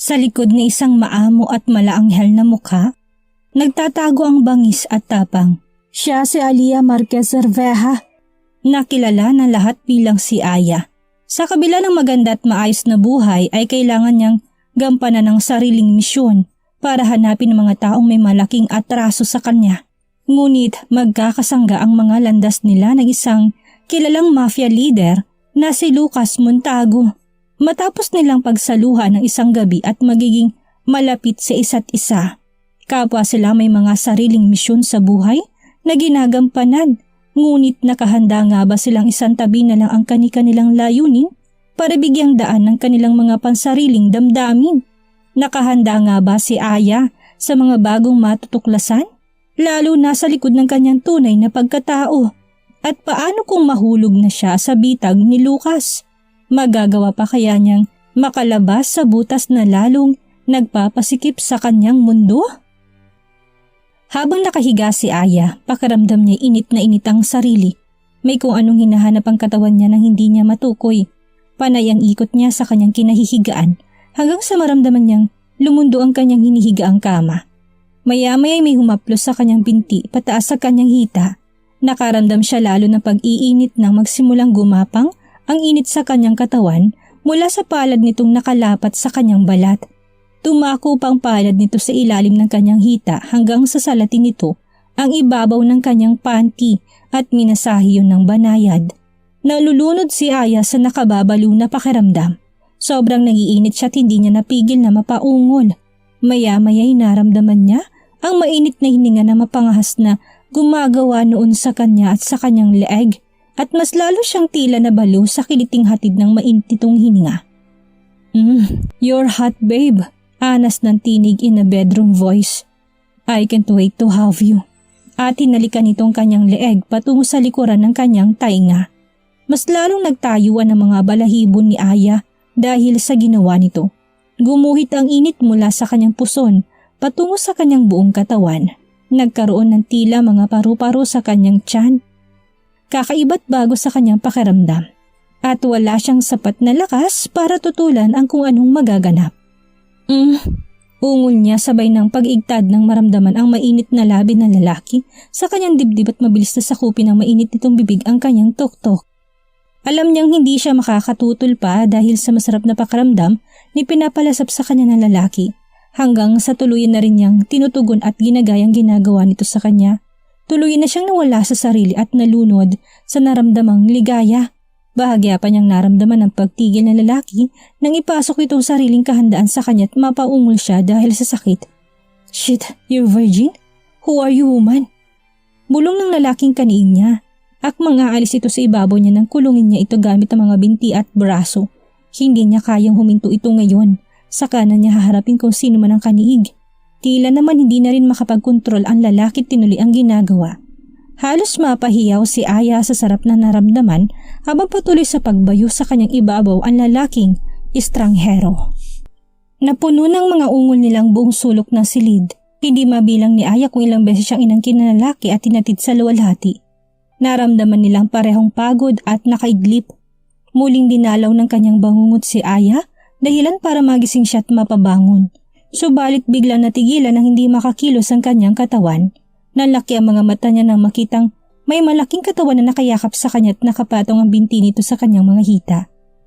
Sa likod ng isang maamo at malaanghel na mukha, nagtatago ang bangis at tapang. Siya si Alia Marquez Cerveja, nakilala ng lahat bilang si Aya. Sa kabila ng maganda at maayos na buhay ay kailangan niyang gampanan ng sariling misyon para hanapin ang mga taong may malaking atraso sa kanya. Ngunit magkakasangga ang mga landas nila ng isang kilalang mafia leader na si Lucas Montago. Matapos nilang pagsaluhan ng isang gabi at magiging malapit sa isa't isa, kapwa sila may mga sariling misyon sa buhay na ginagampanan. Ngunit nakahanda nga ba silang isantabi na lang ang kani-kanilang layunin para bigyang daan ng kanilang mga pansariling damdamin? Nakahanda nga ba si Aya sa mga bagong matutuklasan? Lalo na sa likod ng kanyang tunay na pagkatao. At paano kung mahulog na siya sa bitag ni Lucas? Magagawa pa kaya niyang makalabas sa butas na lalong nagpapasikip sa kanyang mundo? Habang nakahiga si Aya, pakiramdam niya init na init ang sarili. May kung anong hinahanap ang katawan niya nang hindi niya matukoy. Panay ang ikot niya sa kanyang kinahihigaan hanggang sa maramdaman niyang lumundo ang kanyang hinihigaang kama. Maya-maya may humaplos sa kanyang binti pataas sa kanyang hita. Nakaramdam siya lalo ng pag-iinit nang magsimulang gumapang ang init sa kanyang katawan mula sa palad nitong nakalapat sa kanyang balat. Tumako pa ang palad nito sa ilalim ng kanyang hita hanggang sa salatin nito ang ibabaw ng kanyang panty at minasahe yun ng banayad. Nalulunod si Aya sa nakababaliw na pakiramdam. Sobrang nangiinit siya at hindi niya napigil na mapaungol. Maya-maya'y naramdaman niya ang mainit na hininga na mapangahas na gumagawa noon sa kanya at sa kanyang leeg. At mas lalo siyang tila na baliw sa kiliting hatid ng mainit nitong hininga. You're hot, babe. Anas ng tinig in a bedroom voice. I can't wait to have you. At hinalikan nitong kanyang leeg patungo sa likuran ng kanyang tainga. Mas lalong nagtayuan ang mga balahibo ni Aya dahil sa ginawa nito. Gumuhit ang init mula sa kanyang puson patungo sa kanyang buong katawan. Nagkaroon ng tila mga paru-paro sa kanyang tiyan. Kakaiba't bago sa kanyang pakiramdam at wala siyang sapat na lakas para tutulan ang kung anong magaganap. Ungol niya sabay ng pag-igtad ng maramdaman ang mainit na labi ng lalaki sa kanyang dibdib at mabilis na sakupin ng mainit nitong bibig ang kanyang tuktok. Alam niyang hindi siya makakatutol pa dahil sa masarap na pakiramdam ni pinapalasap sa kanya ng lalaki hanggang sa tuluyan na rin niyang tinutugon at ginagayang ginagawa nito sa kanya. Tuluyan na siyang nawala sa sarili at nalunod sa naramdamang ligaya. Bahagya pa niyang naramdaman ang pagtigil ng lalaki nang ipasok itong sariling kahandaan sa kanya at mapaungol siya dahil sa sakit. Shit, you're virgin? Who are you, woman? Bulong ng lalaking kaniig niya. Akmang aalis ito sa ibabaw niya nang kulungin niya ito gamit ang mga binti at braso. Hindi niya kayang huminto ito ngayon. Sa kanan niya haharapin kung sino man ang kaniig. Tila naman hindi na rin makapagkontrol ang lalaki at tinuli ang ginagawa. Halos mapahiyaw si Aya sa sarap na naramdaman habang patuloy sa pagbayo sa kanyang ibabaw ang lalaking estranghero. Napuno ng mga ungol nilang buong sulok ng silid. Hindi mabilang ni Aya kung ilang beses siyang inangkin na lalaki at tinatid sa luwalhati. Naramdaman nilang parehong pagod at nakaidlip. Muling dinalaw ng kanyang bangungot si Aya dahilan para magising siya at mapabangon. Subalit biglang natigilan nang hindi makakilos ang kanyang katawan. Nalaki ang mga mata niya nang makitang may malaking katawan na nakayakap sa kanya at nakapatong ang binti nito sa kanyang mga hita.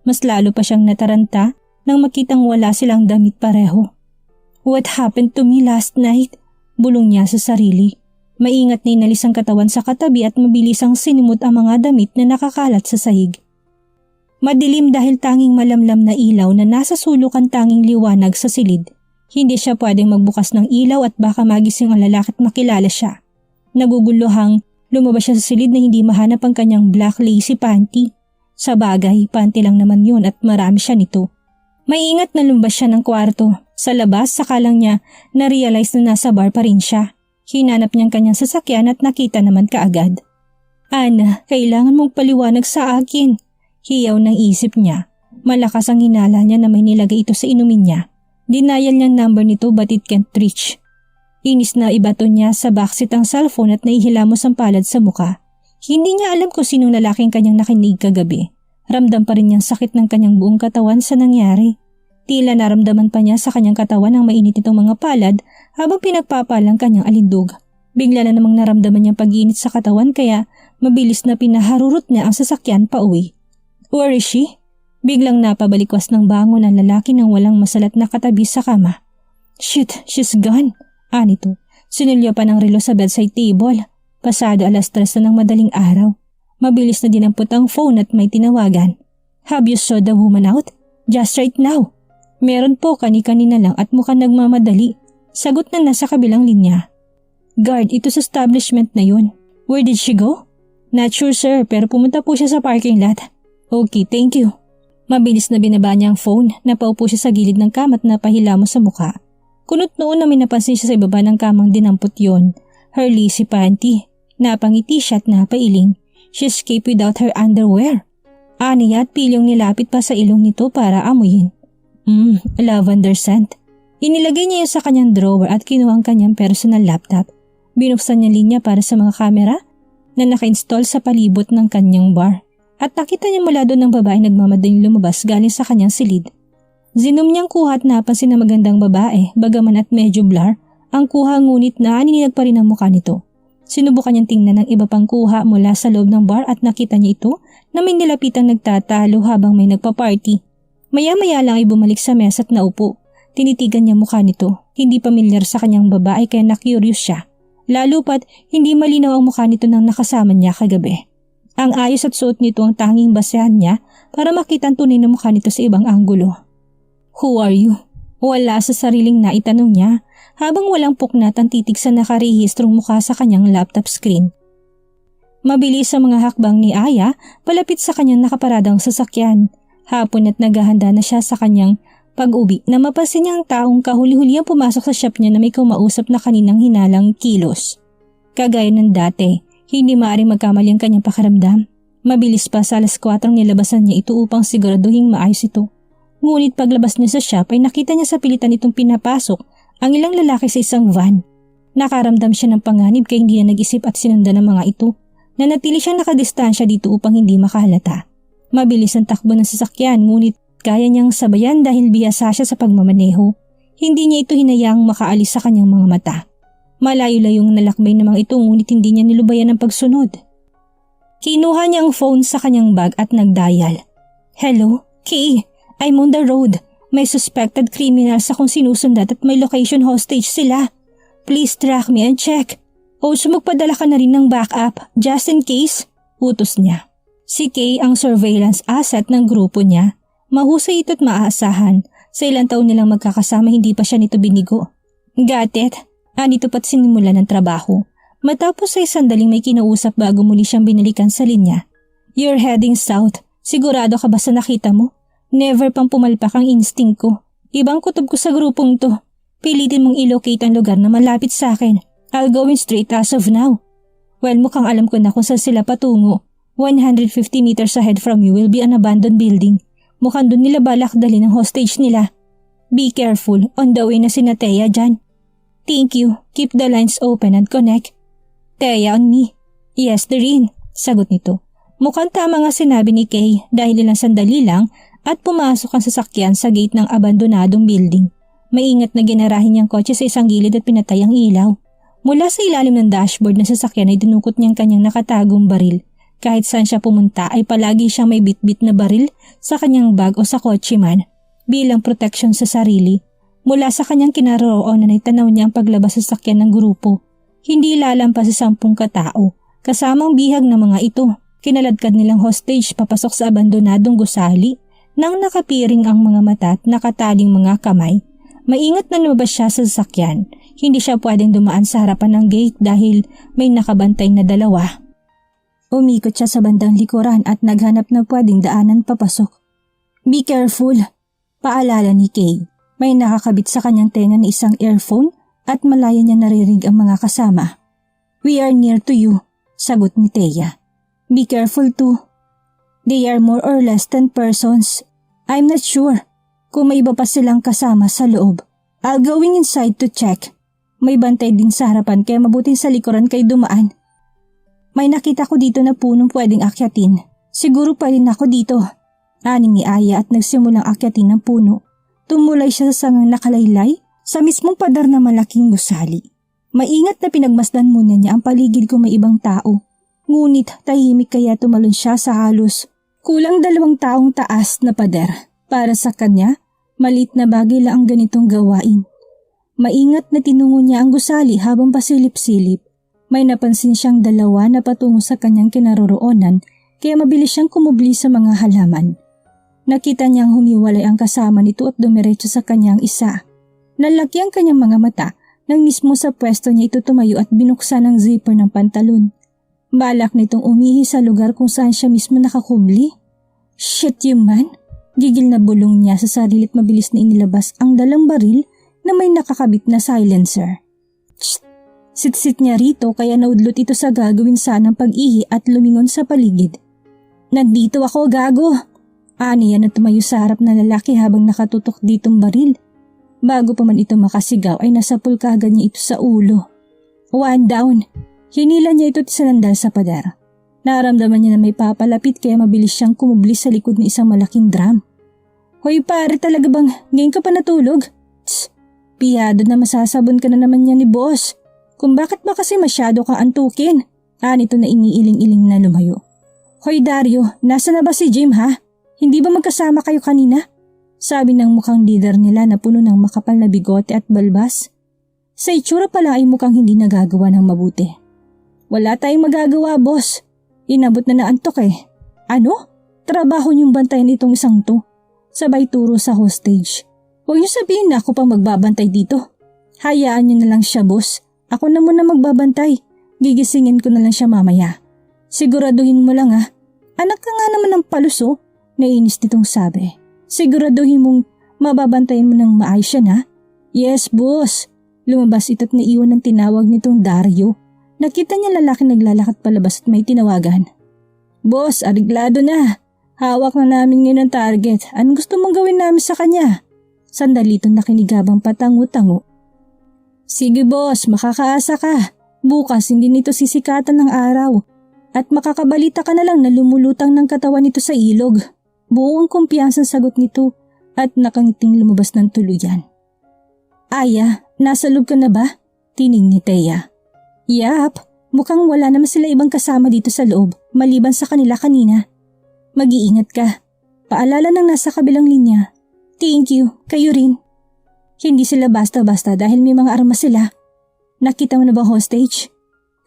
Mas lalo pa siyang nataranta nang makitang wala silang damit pareho. What happened to me last night? Bulong niya sa sarili. Maingat na inalis ang katawan sa katabi at mabilis ang sinimot ang mga damit na nakakalat sa sahig. Madilim dahil tanging malamlam na ilaw na nasa sulok ang tanging liwanag sa silid. Hindi siya pwedeng magbukas ng ilaw at baka magising ang lalaki at makilala siya. Naguguluhang lumabas siya sa silid na hindi mahanap ang kanyang black lacy panty. Sa bagay, panty lang naman yun at marami siya nito. Maingat na lumabas siya ng kwarto. Sa labas, saka lang niya na-realize na nasa bar pa rin siya. Hinanap niyang kanyang sasakyan at nakita naman kaagad. Ana, kailangan mong paliwanag sa akin. Hiyaw ng isip niya. Malakas ang hinala niya na may nilagay ito sa inumin niya. Denial niyang number nito but it can't reach. Inis na ibato niya sa backseat ang cellphone at naihilamos ang palad sa muka. Hindi niya alam kung sinong lalaking kanyang nakinig kagabi. Ramdam pa rin niyang sakit ng kanyang buong katawan sa nangyari. Tila naramdaman pa niya sa kanyang katawan ang mainit nitong mga palad habang pinagpapalang kanyang alindog. Bigla na namang naramdaman niyang pag-iinit sa katawan kaya mabilis na pinaharurot niya ang sasakyan pa uwi. Where is she? Biglang napabalikwas ng bangon ang lalaki nang walang masalat na katabi sa kama. Shit, she's gone. Anito, sinilyo pa ng relo sa bedside table. Pasado 3:00 na ng madaling araw. Mabilis na dinampot ang phone at may tinawagan. Have you saw the woman out? Just right now. Meron po kani-kanina lang at mukhang nagmamadali. Sagot na nasa kabilang linya. Guard, ito sa establishment na yun. Where did she go? Not sure sir, pero pumunta po siya sa parking lot. Okay, thank you. Mabilis na binaba niya ang phone, napaupo siya sa gilid ng kama at napahilamos sa mukha. Kunot noon na may napansin siya sa ibaba ng kamang dinampot yon. Her lacy panty, napangiti siya at napailing. She escaped without her underwear. Aniya at pilyong nilapit pa sa ilong nito para amuyin. Lavender scent. Inilagay niya yun sa kanyang drawer at kinuha ang kanyang personal laptop. Binuksan niya linya para sa mga kamera na naka-install sa palibot ng kanyang bar. At nakita niya mula doon ng babae nagmamadaling lumabas galing sa kanyang silid. Zinom niyang kuha at napansin na magandang babae, bagaman at medyo blur, ang kuha ngunit naaninag pa rin ang mukha nito. Sinubukan niyang tingnan ng iba pang kuha mula sa loob ng bar at nakita niya ito na may nilapitang nagtatalo habang may nagpa-party. Maya-maya lang ay bumalik sa mesa at naupo. Tinitigan niya mukha nito, hindi pamilyar sa kanyang babae kaya na-curious siya. Lalo pat hindi malinaw ang mukha nito nang nakasama niya kagabi. Ang ayos at suot nito ang tanging basehan niya para makita ang tunay na mukha nito sa ibang anggulo. Who are you? Wala sa sariling naitanong niya habang walang puknat ang titig sa nakarehistrong mukha sa kanyang laptop screen. Mabilis sa mga hakbang ni Aya palapit sa kanyang nakaparadang sasakyan. Hapon at naghahanda na siya sa kanyang pag-uwi na mapansin niya ang taong kahuli-huli ang pumasok sa shop niya na may kumausap na kaninang hinalang kilos. Kagaya ng dati, hindi maaaring magkamali ang kanyang pakaramdam. Mabilis pa sa 4:00 nilabasan niya ito upang siguraduhin maayos ito. Ngunit paglabas niya sa shop ay nakita niya sa pilitan itong pinapasok ang ilang lalaki sa isang van. Nakaramdam siya ng panganib kaya hindi na nag-isip at sinundan ng mga ito. Nanatili siyang nakadistansya dito upang hindi makahalata. Mabilis ang takbo ng sasakyan ngunit kaya niyang sabayan dahil bihasa siya sa pagmamaneho. Hindi niya ito hinayaang makaalis sa kanyang mga mata. Malayo-layong nalakbay ng mga ito ngunit hindi niya nilubayan ang pagsunod. Kinuha niya ang phone sa kanyang bag at nagdial. Hello, Kay, I'm on the road. May suspected criminals akong sinusundat at may location hostage sila. Please track me and check. O magpadala ka na rin ng backup just in case, utos niya. Si Kay ang surveillance asset ng grupo niya. Mahusay ito't maaasahan. Sa ilang taon nilang magkakasama hindi pa siya nito binigo. Got it? Anito pat sinimula ng trabaho. Matapos ay sandaling may kinausap bago muli siyang binalikan sa linya. You're heading south. Sigurado ka ba sa nakita mo? Never pang pumalpak ang instinct ko. Ibang kutob ko sa grupong to. Pilitin mong ilocate ang lugar na malapit sa akin. I'll go in straight as of now. Well, mukhang alam ko na kung saan sila patungo. 150 meters ahead from you will be an abandoned building. Mukhang doon nila balak dali ng hostage nila. Be careful, on the way na si Thea dyan. Thank you, keep the lines open and connect. Thea on me. Yes, Doreen, sagot nito. Mukhang tama nga sinabi ni Kay dahil ilang sandali lang at pumasok ang sasakyan sa gate ng abandonadong building. Maingat na ginarahin niyang kotse sa isang gilid at pinatay ang ilaw. Mula sa ilalim ng dashboard ng sasakyan ay dinukot niyang kanyang nakatagong baril. Kahit saan siya pumunta ay palagi siyang may bitbit na baril sa kanyang bag o sa kotse man bilang proteksyon sa sarili. Mula sa kanyang kinaroroonan ay tanaw niya ang paglabas sa sasakyan ng grupo. Hindi lalampas sa 10 katao, kasamang bihag ng mga ito. Kinaladkad nilang hostage papasok sa abandonadong gusali nang nakapiring ang mga mata at nakataling mga kamay. Maingat na lumabas siya sa sasakyan. Hindi siya pwedeng dumaan sa harapan ng gate dahil may nakabantay na 2. Umikot siya sa bandang likuran at naghanap ng pwedeng daanan papasok. Be careful, paalala ni Kay. May nakakabit sa kanyang tenga na isang earphone at malaya niya naririnig ang mga kasama. We are near to you, sagot ni Thea. Be careful too. They are more or less 10 persons. I'm not sure kung may iba pa silang kasama sa loob. I'll going inside to check. May bantay din sa harapan kaya mabuting sa likuran kay dumaan. May nakita ko dito na punong pwedeng akyatin. Siguro pwede na ako dito. Aning ni Aya at nagsimulang akyatin ng puno. Tumulay siya sa sangang nakalaylay sa mismong pader na malaking gusali. Maingat na pinagmasdan muna niya ang paligid kung may ibang tao. Ngunit tahimik kaya tumalon siya sa halos kulang 2 taong taas na pader. Para sa kanya, malit na bagay lang ang ganitong gawain. Maingat na tinungo niya ang gusali habang pasilip-silip. May napansin siyang 2 na patungo sa kanyang kinaroroonan kaya mabilis siyang kumubli sa mga halaman. Nakita niyang humiwalay ang kasama nito at dumiretso sa kanyang isa. Nalaki ang kanyang mga mata nang mismo sa pwesto niya ito tumayo at binuksan ang zipper ng pantalon. Balak nitong umihi sa lugar kung saan siya mismo nakakubli. Shit you man! Gigil na bulong niya sa sarili at mabilis na inilabas ang 2 baril na may nakakabit na silencer. Shh! Sit-sit niya rito kaya naudlot ito sa gagawin sanang pag-ihi at lumingon sa paligid. Nandito ako, gago! Aniya na tumayo sa harap na lalaki habang nakatutok ditong baril. Bago pa man ito makasigaw ay nasapul kaagad niya ito sa ulo. 1 down. Hinila niya ito at sinandal sa pader. Naramdaman niya na may papalapit kaya mabilis siyang kumubli sa likod ng isang malaking drum. Hoy pare, talaga bang ngayon ka pa natulog? Tss, piyado na masasabon ka na naman niya ni boss. Kung bakit ba kasi masyado kang antukin? Nito na iniiling-iling na lumayo. Hoy Dario, nasa na ba si Jim ha? Hindi ba magkasama kayo kanina? Sabi ng mukhang leader nila na puno ng makapal na bigote at balbas. Sa itsura pala ay mukhang hindi nagagawa ng mabuti. Wala tayong magagawa, boss. Inabot na naantok eh. Ano? Trabaho niyong bantayan itong isang to. Sabay turo sa hostage. Huwag niyo sabihin na ako pang magbabantay dito. Hayaan niyo na lang siya, boss. Ako na muna magbabantay. Gigisingin ko na lang siya mamaya. Siguraduhin mo lang ha. Anak ka nga naman ng paluso. Nainis nitong sabi. Siguraduhin mong mababantayan mo ng maayos siya na? Yes, boss. Lumabas ito't naiwan ng tinawag nitong Dario. Nakita niya lalaki naglalakad palabas at may tinawagan. Boss, ariglado na. Hawak na namin ngayon ang target. Anong gusto mong gawin namin sa kanya? Sandali itong nakinigabang patango-tango. Sige boss, makakaasa ka. Bukas hindi nito sisikatan ng araw. At makakabalita ka na lang na lumulutang ng katawan nito sa ilog. Buong kumpiyansang sagot nito at nakangiting lumabas ng tuluyan. Aya, nasa loob ka na ba? Tining ni Thea. Yap, mukhang wala naman sila ibang kasama dito sa loob maliban sa kanila kanina. Mag-iingat ka. Paalala ng nasa kabilang linya. Thank you, kayo rin. Hindi sila basta-basta dahil may mga armas sila. Nakita mo na ba hostage?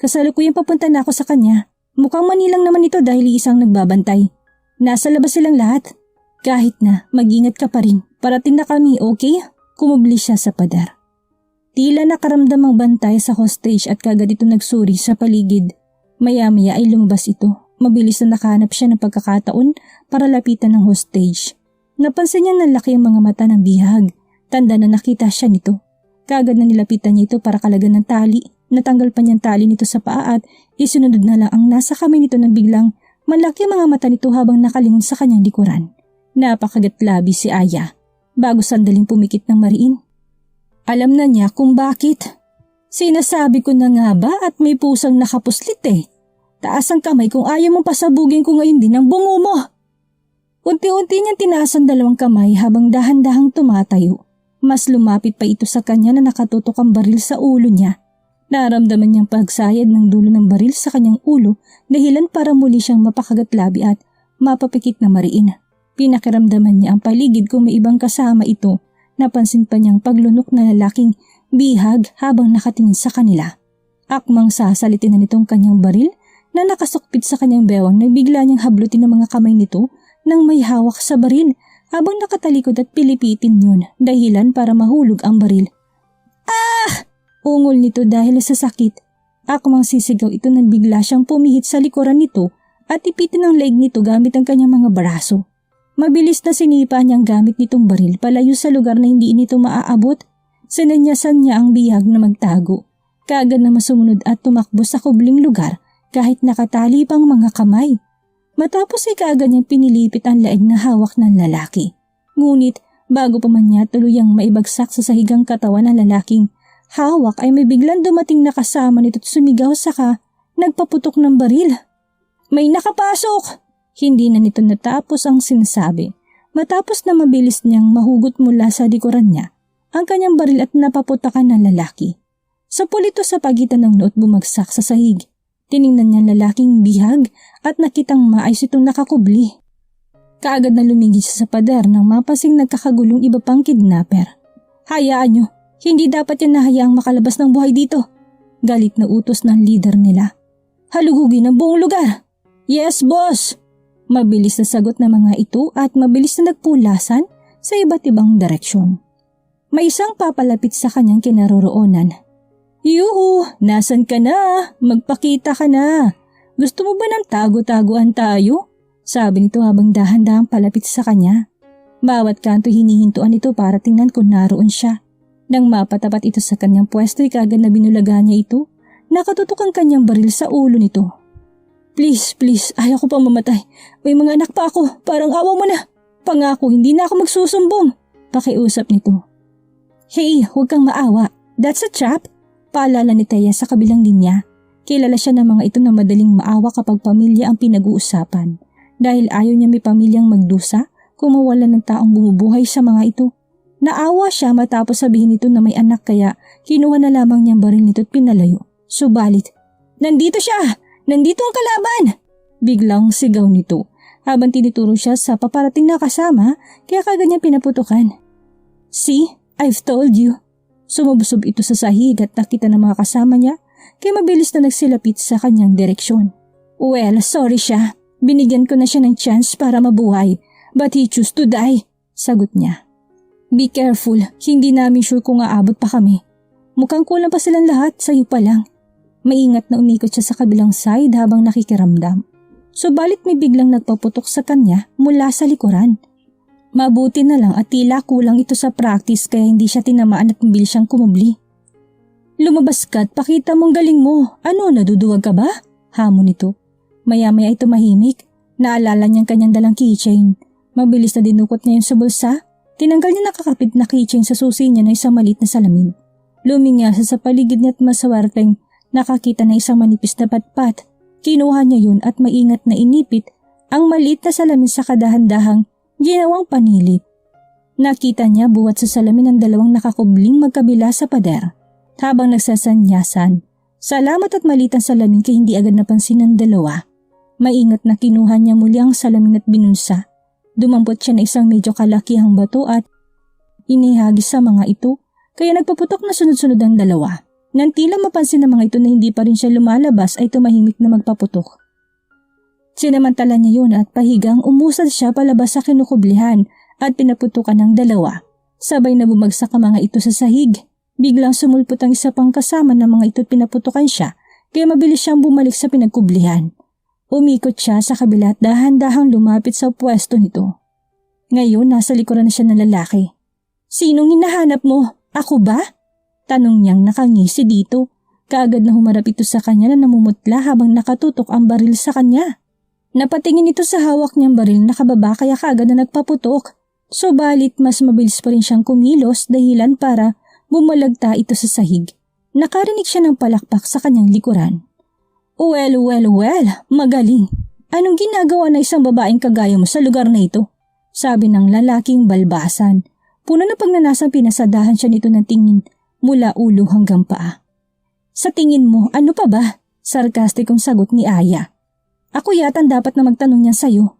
Kasalukuyang papunta na ako sa kanya. Mukhang manilang naman ito dahil isang nagbabantay. Nasa labas silang lahat. Kahit na, mag-ingat ka pa rin. Parating na kami, okay? Kumubli siya sa pader. Tila nakaramdam ang bantay sa hostage at kagad ito nagsuri sa paligid. Maya-maya ay lumabas ito. Mabilis na nakahanap siya ng pagkakataon para lapitan ng hostage. Napansin niya na laki ang mga mata ng bihag. Tanda na nakita siya nito. Kagad na nilapitan niya ito para kalagan ng tali. Natanggal pa niyang tali nito sa paa at isunod na lang ang nasa kamay nito nang biglang malaki mga mata nito habang nakalingon sa kanyang likuran. Napakagatlabi si Aya bago sandaling pumikit ng mariin. Alam na niya kung bakit. Sinasabi ko na nga ba at may pusang nakapuslit eh. Taas ang kamay kung ayaw mong pasabugin ko ngayon din ang bungo mo. Unti-unti niyang tinaas ang 2 kamay habang dahan-dahang tumatayo. Mas lumapit pa ito sa kanya na nakatutok ang baril sa ulo niya. Naramdaman niyang pagsayad ng dulo ng baril sa kanyang ulo dahilan para muli siyang mapakagatlabi at mapapikit na mariin. Pinakiramdaman niya ang paligid kung may ibang kasama ito. Napansin pa niyang paglunok na lalaking bihag habang nakatingin sa kanila. Akmang sasalitin na nitong kanyang baril na nakasukpit sa kanyang bewang na bigla niyang hablutin ng mga kamay nito nang may hawak sa baril habang nakatalikod at pilipitin yun dahilan para mahulog ang baril. Ah! Ungol nito dahil sa sakit. Akmang sisigaw ito nang bigla siyang pumihit sa likuran nito at ipitin ang leg nito gamit ang kanyang mga braso. Mabilis na sinipa niyang gamit nitong baril palayo sa lugar na hindi nito maaabot. Sinanyasan niya ang bihag na magtago. Kaagad na masumunod at tumakbo sa kubling lugar kahit nakatali pang mga kamay. Matapos ay kaagad niyang pinilipit ang laig na hawak ng lalaki. Ngunit bago pa man niya tuluyang maibagsak sa sahigang katawan ng lalaking hawak ay may biglang dumating na kasama nito at sumigaw saka nagpaputok ng baril. May nakapasok! Hindi na nito natapos ang sinasabi. Matapos na mabilis niyang mahugot mula sa likuran niya ang kanyang baril at napaputakan ng lalaki. Sapul ito sa pagitan ng noot bumagsak sa sahig. Tiningnan niya ang lalaking bihag at nakitang maayos itong nakakubli. Kaagad na lumingid siya sa pader nang mapasing nagkakagulong iba pang kidnapper. Hayaan niyo, hindi dapat yan nahayaang makalabas ng buhay dito. Galit na utos ng leader nila. Halugugin ang buong lugar. Yes, boss! Mabilis na sagot ng mga ito at mabilis na nagpulasan sa iba't ibang direksyon. May isang papalapit sa kanyang kinaroroonan. Yuhu! Nasan ka na? Magpakita ka na! Gusto mo ba ng tago-taguan tayo? Sabi nito habang dahan-dahang palapit sa kanya. Bawat kanto hinihintuan ito para tingnan kung naroon siya. Nang mapatapat ito sa kanyang pwesto, kagad na binulaga niya ito. Nakatutok ang kanyang baril sa ulo nito. Please, ayaw ko pang mamatay. May mga anak pa ako, parang awa mo na. Pangako, hindi na ako magsusumbong. Pakiusap nito. Hey, huwag kang maawa. That's a trap. Paalala ni Thea sa kabilang linya. Kilala siya ng mga ito na madaling maawa kapag pamilya ang pinag-uusapan. Dahil ayaw niya may pamilyang magdusa kung mawalan ng taong bumubuhay sa mga ito. Naawa siya matapos sabihin nito na may anak kaya kinuha na lamang niyang baril nito at pinalayo. Subalit, nandito siya! Nandito ang kalaban! Biglang sigaw nito habang tinuturo siya sa paparating na kasama kaya kagad niya pinaputukan. See? I've told you. Sumubsob ito sa sahig at nakita ng mga kasama niya kaya mabilis na nagsilapit sa kanyang direksyon. Well, sorry siya. Binigyan ko na siya ng chance para mabuhay but he chose to die. Sagot niya. Be careful, hindi namin sure kung aabot pa kami. Mukhang kulang pa silang lahat, sa'yo pa lang. Maingat na umikot siya sa kabilang side habang nakikiramdam. Subalit may biglang nagpaputok sa kanya mula sa likuran. Mabuti na lang at tila kulang ito sa practice kaya hindi siya tinamaan at mabilis siyang kumubli. Lumabas ka at pakita mong galing mo. Ano, naduduwag ka ba? Hamon nito. Maya-maya ito mahimik. Naalala niyang kanyang dalang keychain. Mabilis na dinukot niya yung sa bulsa. Tinanggal niya nakakapit na keychain sa susi niya ng isang maliit na salamin. Luminga siya sa paligid niya at maswerteng nakakita ng isang manipis na patpat. Kinuha niya yun at maingat na inipit ang maliit na salamin sa kadahan-dahang ginawang panilit. Nakita niya buwat sa salamin ang dalawang nakakubling magkabila sa pader. Habang nagsasanyasan, salamat at maliit ang salamin kaya hindi agad napansin ng dalawa. Maingat na kinuha niya muli ang salamin at binunsa. Dumampot siya na isang medyo kalakihang bato at inihagis sa mga ito kaya nagpaputok na sunod-sunod ang dalawa. Nang tila mapansin ng mga ito na hindi pa rin siya lumalabas ay tumahimik na magpaputok. Sinamantala niya yun at pahigang umusad siya palabas sa kinukublihan at pinaputukan ng dalawa. Sabay na bumagsak ang mga ito sa sahig. Biglang sumulpot ang isa pang kasama ng mga ito at pinaputukan siya kaya mabilis siyang bumalik sa pinagkublihan. Umikot siya sa kabila at dahan-dahang lumapit sa pwesto nito. Ngayon nasa likuran na siya ng lalaki. Sinong hinahanap mo? Ako ba? Tanong niyang nakangisi dito. Kaagad na humarap ito sa kanya na namumutla habang nakatutok ang baril sa kanya. Napatingin ito sa hawak niyang baril na kababa kaya kaagad na nagpaputok. Subalit mas mabilis pa rin siyang kumilos dahilan para bumalagta ito sa sahig. Nakarinig siya ng palakpak sa kanyang likuran. Well, magaling. Anong ginagawa na isang babaeng kagaya mo sa lugar na ito? Sabi ng lalaking balbasan. Puno na pagnanasang pinasadahan siya nito ng tingin mula ulo hanggang paa. Sa tingin mo, ano pa ba? Sarkastikong sagot ni Aya. Ako yata dapat na magtanong niyan sa'yo.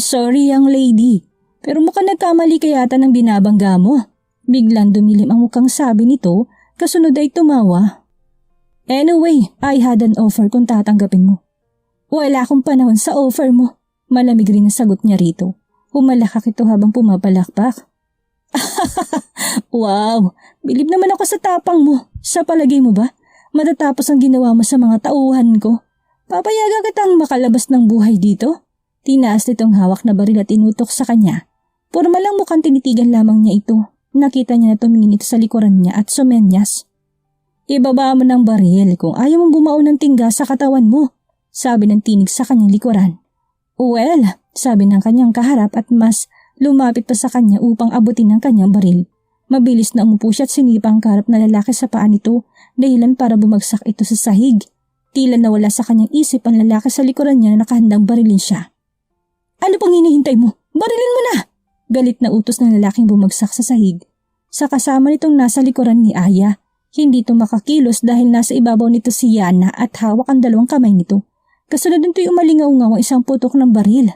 Sorry young lady. Pero mukhang nagkamali ka yata ng binabangga mo. Biglang dumilim ang mukhang sabi nito, kasunod ay tumawa. Anyway, I had an offer kung tatanggapin mo. Wala akong panahon sa offer mo. Malamig rin ang sagot niya rito. Humalakak ito habang pumapalakpak. Wow, bilib naman ako sa tapang mo. Sa palagay mo ba, matatapos ang ginawa mo sa mga tauhan ko? Papayagan kitang makalabas ng buhay dito? Tinaas nitong hawak na baril at inutok sa kanya. Porma lang mukhang tinitigan lamang niya ito. Nakita niya na tumingin ito sa likuran niya at sumenyas. Ibaba mo ng baril kung ayaw mong bumao ng tingga sa katawan mo, sabi ng tinig sa kanyang likuran. Well, sabi ng kanyang kaharap at mas lumapit pa sa kanya upang abutin ang kanyang baril. Mabilis na umupo siya at sinipa ang kaharap na lalaki sa paa nito dahilan para bumagsak ito sa sahig. Tila nawala sa kanyang isip ang lalaki sa likuran niya na nakahandang barilin siya. Ano pang hinihintay mo? Barilin mo na! Galit na utos ng lalaking bumagsak sa sahig. Sa kasama nitong nasa likuran ni Aya, hindi ito makakilos dahil nasa ibabaw nito si Yana at hawak ang dalawang kamay nito. Kasunod nito'y umalingaw-ngaw ang isang putok ng baril.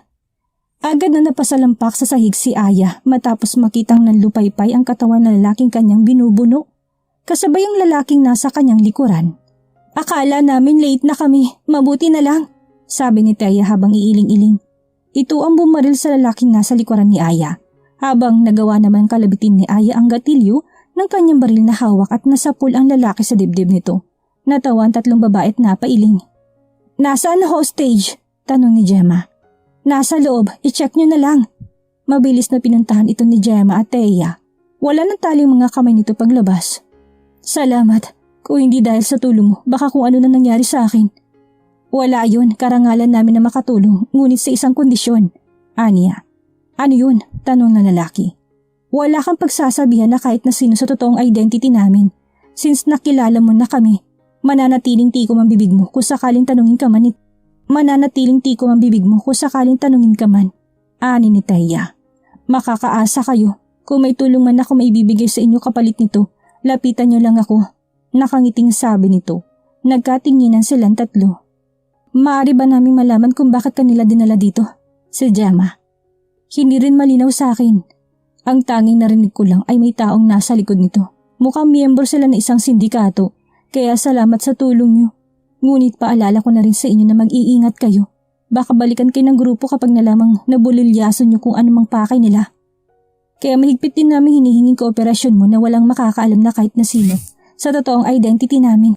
Agad na napasalampak sa sahig si Aya matapos makitang nanlupaypay ang katawan ng lalaking kanyang binubuno. Kasabay ang lalaking nasa kanyang likuran. Akala namin late na kami, mabuti na lang, sabi ni Teya habang iiling-iling. Ito ang bumaril sa lalaking nasa likuran ni Aya, habang nagawa naman kalabitin ni Aya ang gatilyo ng kanyang baril na hawak at nasapul ang lalaki sa dibdib nito. Natawa ang tatlong babae at napailing. Nasaan na hostage? Tanong ni Gemma. Nasa loob, i-check nyo na lang. Mabilis na pinuntahan ito ni Gemma at Teya. Wala nang taling mga kamay nito paglabas. Salamat. Kung hindi dahil sa tulong mo, baka kung ano na nangyari sa akin. Wala yun, karangalan namin na makatulong, ngunit sa isang kondisyon. Anya. Ano yun? Tanong ng lalaki. Wala kang pagsasabihan na kahit na sino sa totoong identity namin. Since nakilala mo na kami, mananatiling tikom ang bibig mo kung sakaling tanungin ka man. Ani ni Teya. Makakaasa kayo. Kung may tulong man ako maibibigay sa inyo kapalit nito, lapitan nyo lang ako. Nakangiting sabi nito. Nagkatinginan silang tatlo. Maaari ba naming malaman kung bakit kanila dinala dito? Si Gemma. Hindi rin malinaw sa akin. Ang tanging narinig ko lang ay may taong nasa likod nito. Mukhang miyembro sila ng isang sindikato, kaya salamat sa tulong nyo. Ngunit paalala ko na rin sa inyo na mag-iingat kayo. Baka balikan kayo ng grupo kapag nalamang nabulilyaso nyo kung anumang pakay nila. Kaya mahigpit din namin hinihinging kooperasyon mo na walang makakaalam na kahit na sino sa totoong identity namin.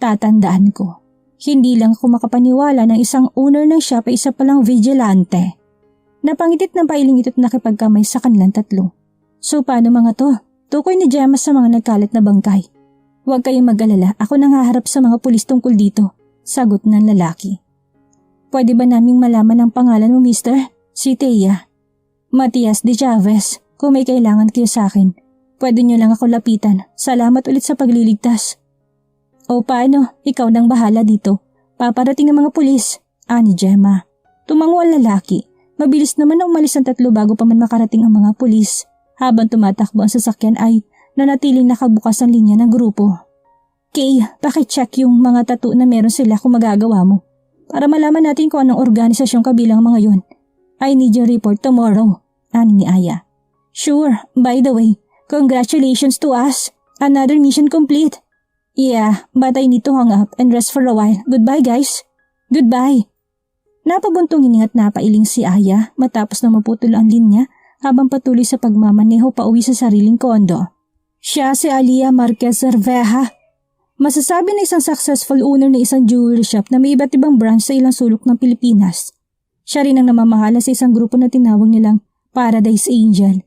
Tatandaan ko, hindi lang ako makapaniwala ng isang owner ng shop ay isa palang vigilante. Napangitit ng pailing ito't nakipagkamay sa kanilang tatlo. So paano mga to? Tukoy ni Gemma sa mga nagkalat na bangkay. Huwag kayong mag-alala, ako nang haharap sa mga pulis tungkol dito, sagot ng lalaki. Pwede ba naming malaman ang pangalan mo, mister? Si Teya. Matias de Chavez, kung may kailangan kayo sa akin. Pwede nyo lang ako lapitan. Salamat ulit sa pagliligtas. O paano? Ikaw nang bahala dito. Paparating ang mga pulis. Ani Gemma. Tumango ang lalaki. Mabilis naman na umalis ang tatlo bago pa man makarating ang mga pulis. Habang tumatakbo ang sasakyan ay nanatiling nakabukas ang linya ng grupo. Kay, pakicheck yung mga tattoo na meron sila kung magagawa mo. Para malaman natin kung anong organisasyon kabilang mga yon. I need your report tomorrow. Ani ni Aya. Sure, by the way. Congratulations to us. Another mission complete. Yeah, but I need to hang up and rest for a while. Goodbye guys. Goodbye. Napabuntong hiningat napailing si Aya matapos na maputol ang linya habang patuloy sa pagmamaneho pauwi sa sariling kondo. Siya si Alia Marquez Cerveja. Masasabi na isang successful owner ng isang jewelry shop na may iba't ibang branch sa ilang sulok ng Pilipinas. Siya rin ang namamahala sa isang grupo na tinawag nilang Paradise Angel.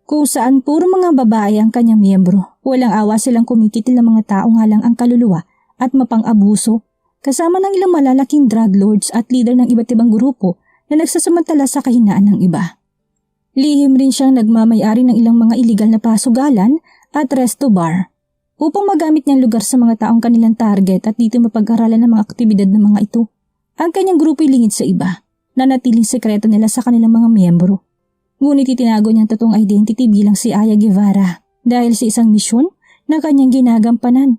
Kung saan puro mga babae ang kanyang miyembro, walang awa silang kumikitil ng mga taong halang ang kaluluwa at mapang-abuso, kasama ng ilang malalaking drug lords at leader ng iba't ibang grupo na nagsasamantala sa kahinaan ng iba. Lihim rin siyang nagmamay-ari ng ilang mga iligal na pasugalan at resto bar, upang magamit niyang lugar sa mga taong kanilang target at dito mapag-aralan ng mga aktibidad ng mga ito. Ang kanyang grupo ay lingid sa iba, na natiling sekreto nila sa kanilang mga miyembro. Ngunit itinago niyang totoong identity bilang si Aya Guevara dahil sa isang misyon na kanyang ginagampanan.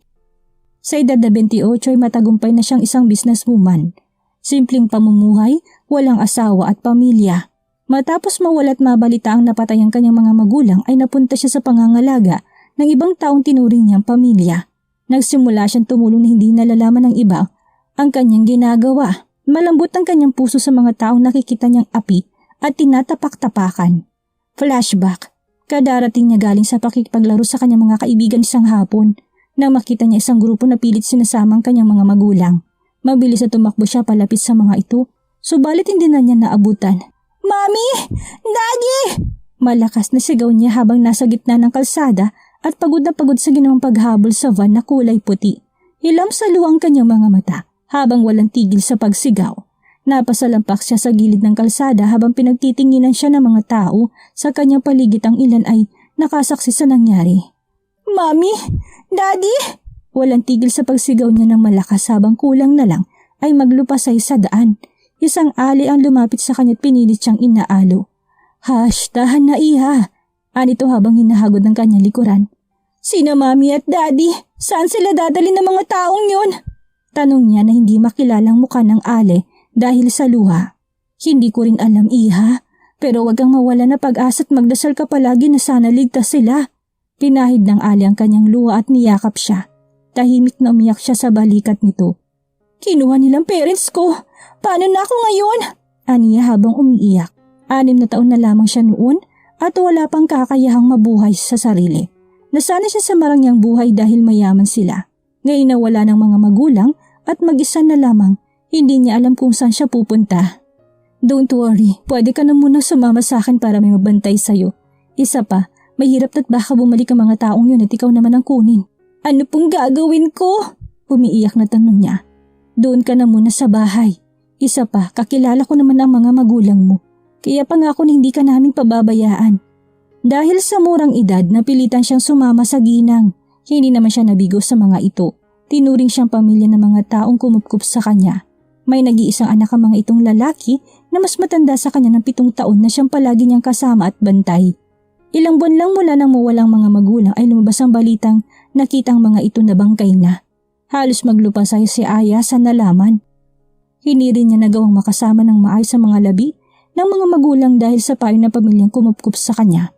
Sa edad na 28 ay matagumpay na siyang isang businesswoman. Simpleng pamumuhay, walang asawa at pamilya. Matapos mawala at mabalita ang napatay ang kanyang mga magulang ay napunta siya sa pangangalaga ng ibang taong tinuring niyang pamilya. Nagsimula siyang tumulong na hindi nalalaman ng iba ang kanyang ginagawa. Malambot ang kanyang puso sa mga taong nakikita niyang api at tinatapak-tapakan. Flashback. Kadarating niya galing sa pakikipaglaro sa kanyang mga kaibigan isang hapon nang makita niya isang grupo na pilit sinasamang kanyang mga magulang. Mabilis na tumakbo siya palapit sa mga ito, subalit hindi na niya naabutan. Mami! Daddy! Malakas na sigaw niya habang nasa gitna ng kalsada at pagod na pagod sa ginawang paghabol sa van na kulay puti. Hilam sa luwang kanyang mga mata habang walang tigil sa pagsigaw. Napasalampak siya sa gilid ng kalsada habang pinagtitinginan siya ng mga tao sa kanyang paligid. Ang ilan ay nakasaksi sa nangyari. Mami! Daddy! Walang tigil sa pagsigaw niya ng malakas habang kulang na lang ay maglupasay sa daan. Isang ali ang lumapit sa kanya at pinilit siyang inaalo. Hush, tahan na iha. Anito habang hinahagod ng kanyang likuran. Sina mami at daddy? Saan sila dadali ng mga taong yun? Tanong niya na hindi makilalang mukha ng Ale dahil sa luha. Hindi ko rin alam iha, pero wag kang mawala na pag-asa at magdasal ka palagi na sana ligtas sila. Pinahid ng Ale ang kanyang luha at niyakap siya. Tahimik na umiyak siya sa balikat nito. Kinuha nilang parents ko. Paano na ako ngayon? Aniya habang umiiyak. 6 na taon na lamang siya noon at wala pang kakayahang mabuhay sa sarili. Nasanay siya sa marangyang buhay dahil mayaman sila. Ngayon na wala ng mga magulang at mag-isa na lamang, hindi niya alam kung saan siya pupunta. Don't worry, pwede ka na muna sumama sa akin para may mabantay sa'yo. Isa pa, mahirap at baka bumalik ang mga taong yun at ikaw naman ang kunin. Ano pong gagawin ko? Umiiyak na tanong niya. Doon ka na muna sa bahay. Isa pa, kakilala ko naman ang mga magulang mo. Kaya pangako na hindi ka namin pababayaan. Dahil sa murang edad, napilitan siyang sumama sa ginang. Hindi naman siya nabigo sa mga ito. Tinuring siyang pamilya ng mga taong kumupkup sa kanya. May nag-iisang anak ang mga itong lalaki na mas matanda sa kanya ng 7 taon na siyang palagi niyang kasama at bantay. Ilang buwan lang mula nang mawalang mga magulang ay lumabas ang balitang nakitang mga ito na bangkay na. Halos maglupasay si Aya sa nalaman. Hindi rin niya nagawang makasama ng maayos sa mga labi ng mga magulang dahil sa payo na pamilyang kumupkup sa kanya.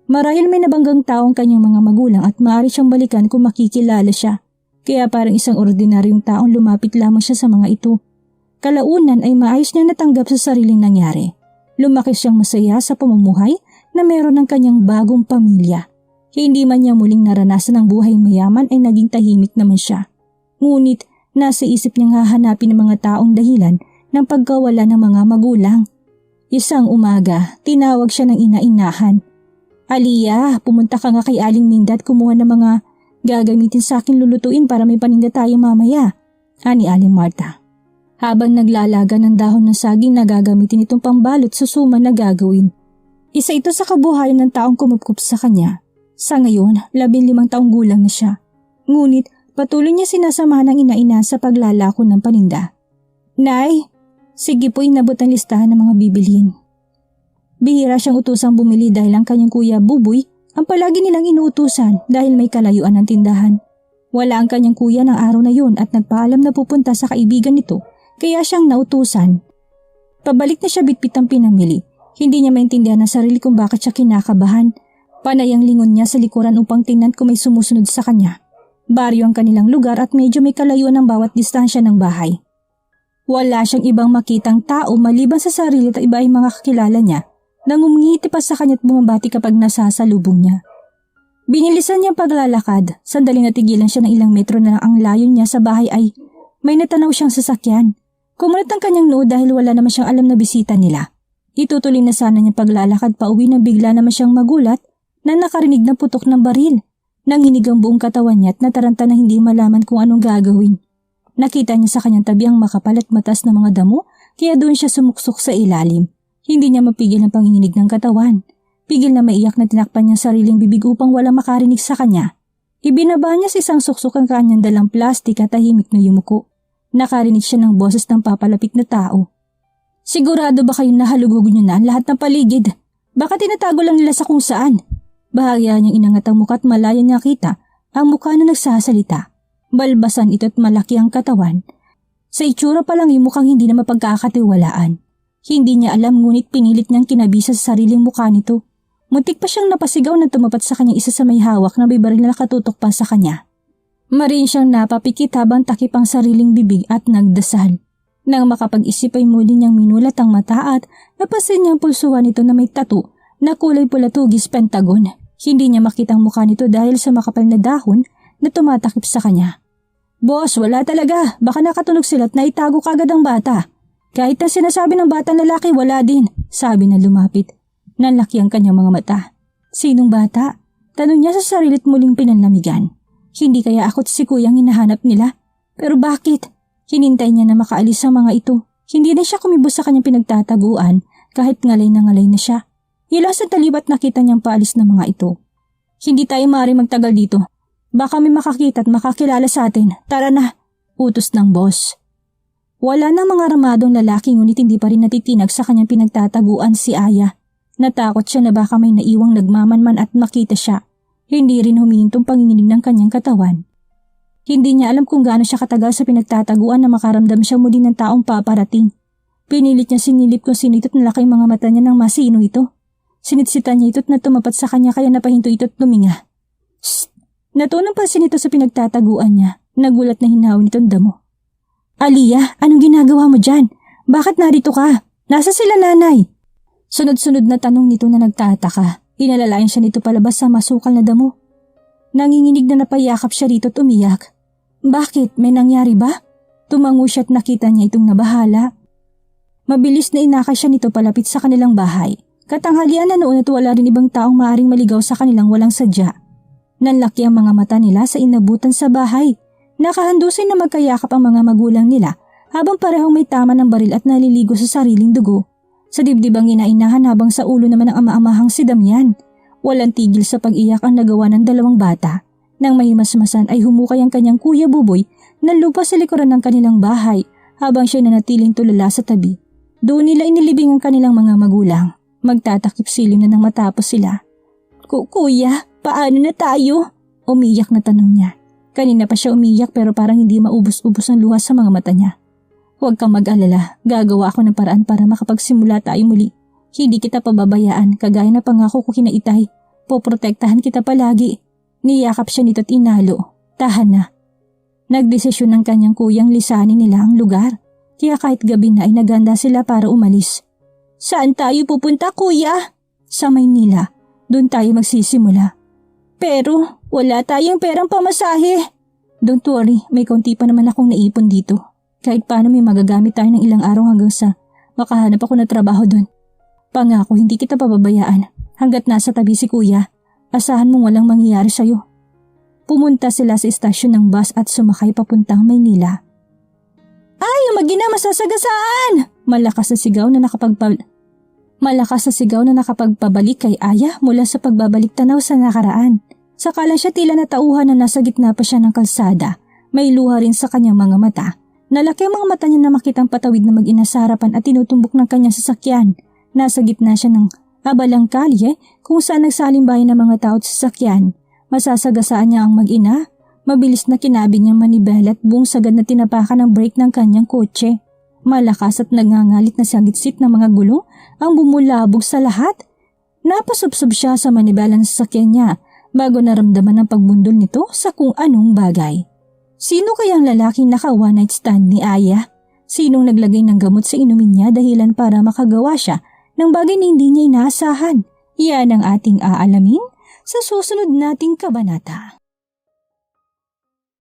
Marahil may nabanggang taong kanyang mga magulang at maaari siyang balikan kung makikilala siya. Kaya parang isang ordinaryong taong lumapit lamang siya sa mga ito. Kalaunan ay maayos niyang natanggap sa sariling nangyari. Lumaki siyang masaya sa pamumuhay na meron ng kanyang bagong pamilya. Hindi man niya muling naranasan ang buhay mayaman ay naging tahimik naman siya. Ngunit nasa isip niyang hahanapin ng mga taong dahilan ng pagkawala ng mga magulang. Isang umaga, tinawag siya ng ina-inahan. Aliyah, pumunta ka nga kay Aling Minda at kumuha ng mga gagamitin sa akin lulutuin para may paninda tayo mamaya, ani Aling Marta. Habang naglalaga ng dahon ng saging na gagamitin itong pambalot sa suman na gagawin. Isa ito sa kabuhayan ng taong kumupkup sa kanya. Sa ngayon, 15 taong gulang na siya. Ngunit patuloy niya sinasamahan ng ina-ina sa paglalako ng paninda. Nay, sige po inabot ang listahan ng mga bibilhin. Bihira siyang utusang bumili dahil ang kanyang kuya Buboy ang palagi nilang inuutusan dahil may kalayuan ng tindahan. Wala ang kanyang kuya ng araw na yun at nagpaalam na pupunta sa kaibigan nito kaya siyang nautusan. Pabalik na siya bitbit ang pinamili. Hindi niya maintindihan ang sarili kung bakit siya kinakabahan. Panay ang lingon niya sa likuran upang tingnan kung may sumusunod sa kanya. Baryo ang kanilang lugar at medyo may kalayuan ng bawat distansya ng bahay. Wala siyang ibang makitang tao maliban sa sarili at iba ay mga kakilala niya. Nang umingiti pa sa kanya't bumabati kapag nasasalubong niya. Binilisan niyang paglalakad, sandaling natigilan siya ng ilang metro na ang layo niya sa bahay ay may natanaw siyang sasakyan. Kumulat ang kanyang noo dahil wala naman siyang alam na bisita nila. Itutuloy na sana niyang paglalakad pa uwi nang bigla naman siyang magulat na nakarinig ng putok ng baril. Nanginig ang buong katawan niya at nataranta na hindi malaman kung anong gagawin. Nakita niya sa kanyang tabi ang makapal at matas na mga damo kaya doon siya sumuksok sa ilalim. Hindi niya mapigil ang panginginig ng katawan. Pigil na maiyak na tinakpan niya sariling bibig upang walang makarinig sa kanya. Ibinaba niya sa isang suksok ang kanyang dalang plastik at tahimik na yumuko. Nakarinig siya ng boses ng papalapit na tao. Sigurado ba kayong nahalugog niyo na lahat ng paligid? Baka tinatago lang nila sa kung saan. Bahagya niyang inangat ang mukha at malaya niya kita ang mukha na nagsasalita. Balbasan ito at malaki ang katawan. Sa itsura pa lang yung mukhang hindi na mapagkakatiwalaan. Hindi niya alam ngunit pinilit niyang kinabisa sa sariling mukha nito. Muntik pa siyang napasigaw na tumapat sa kanyang isa sa may hawak na may baril na nakatutok pa sa kanya. Marin siyang napapikit habang takip ang sariling bibig at nagdasal. Nang makapag-isip ay muli niyang minulat ang mata at napasin niya ang pulsuhan nito na may tattoo na kulay pula tugis pentagon. Hindi niya makita ang mukha nito dahil sa makapal na dahon na tumatakip sa kanya. Boss, wala talaga. Baka nakatunog sila at naitago kagad ang bata. Kahit na sinasabi ng batang lalaki, wala din, sabi na lumapit. Nanlaki ang kanyang mga mata. Sinong bata? Tanong niya sa sarili at muling pinanlamigan. Hindi kaya ako't si kuyang hinahanap nila? Pero bakit? Hinintay niya na makaalis ang mga ito. Hindi na siya kumibos sa kanyang pinagtataguan kahit ngalay na siya. Ilang sandali ba't nakita niyang paalis ng mga ito. Hindi tayo maaaring magtagal dito. Baka may makakita at makakilala sa atin. Tara na, utos ng boss. Wala na mga ramadong lalaki ngunit hindi pa rin natitinag sa kanyang pinagtataguan si Aya. Natakot siya na baka may naiwang nagmamanman at makita siya. Hindi rin humihintong panginginig ng kanyang katawan. Hindi niya alam kung gaano siya katagal sa pinagtataguan na makaramdam siya muli ng taong paparating. Pinilit niya sinilip kung sinitot na laki mga mata niya nang masino ito. Sinitsitan niya ito't na tumapat sa kanya kaya napahinto ito't tuminga. Shh! Natunang pansin ito sa pinagtataguan niya. Nagulat na hinawin itong damo. Aliyah, anong ginagawa mo dyan? Bakit narito ka? Nasa sila nanay? Sunod-sunod na tanong nito na nagtataka. Inalalayan siya nito palabas sa masukal na damo. Nanginginig na napayakap siya rito't umiyak. Bakit? May nangyari ba? Tumango siya at nakita niya itong nabahala. Mabilis na inakay siya nito palapit sa kanilang bahay. Katanghalian na noon at wala rin ibang taong maaaring maligaw sa kanilang walang sadya. Nanlaki ang mga mata nila sa inabutan sa bahay. Nakahandusin na magkayakap ang mga magulang nila habang parehong may tama ng baril at naliligo sa sariling dugo. Sa dibdib ang inainahan habang sa ulo naman ang ama-amahang si Damian. Walang tigil sa pag-iyak ang nagawa ng dalawang bata. Nang mahimasmasan ay humukay ang kanyang kuya Buboy na lupa sa likuran ng kanilang bahay habang siya nanatiling tulala sa tabi. Doon nila inilibing ang kanilang mga magulang. Magtatakip silim na nang matapos sila. Kuya, paano na tayo? Umiyak na tanong niya. Kanina pa siya umiyak pero parang hindi maubos-ubos ang luha sa mga mata niya. Huwag kang mag-alala, gagawa ako ng paraan para makapagsimula tayo muli. Hindi kita pababayaan, kagaya na pangako ko kina Itay. Poprotektahan kita palagi. Niyakap siya nito't inalo. Tahan na. Nagdesisyon ng kanyang kuyang lisanin nila ang lugar. Kaya kahit gabi na ay naganda sila para umalis. Saan tayo pupunta, kuya? Sa Maynila. Doon tayo magsisimula. Pero wala tayong perang pamasahe. Don't worry, may konti pa naman akong naipon dito. Kahit paano may magagamit tayo ng ilang araw hanggang sa makahanap ako na trabaho doon. Pangako hindi kita pababayaan. Hanggat nasa tabi si kuya, asahan mong walang mangyayari sa'yo. Pumunta sila sa istasyon ng bus at sumakay papuntang Maynila. Ay, umagi na, masasagasaan! Malakas na sigaw na nakapagpabalik kay Aya mula sa pagbabalik tanaw sa nakaraan. Sakala siya tila natauhan na nasa gitna pa siya ng kalsada. May luha rin sa kanyang mga mata. Nalaki ang mga mata niya na makitang patawid na mag-ina sa harapan at tinutumbok ng kanyang sasakyan. Nasa gitna siya ng abalang kalye kung saan nagsalimbayan ng mga tao at sasakyan. Masasagasaan niya ang mag-ina. Mabilis na kinabig niyang manibela at buong sagad na tinapakan ng brake ng kanyang kotse. Malakas at nagngangalit na sangitsit ng mga gulong ang bumulabog sa lahat. Napasubsob siya sa manibela ng sasakyan niya bago naramdaman ang pagbundol nito sa kung anong bagay. Sino kayang lalaking naka one night stand ni Aya? Sinong naglagay ng gamot sa inumin niya dahilan para makagawa siya ng bagay na hindi niya inaasahan? Yan ang ating aalamin sa susunod nating kabanata.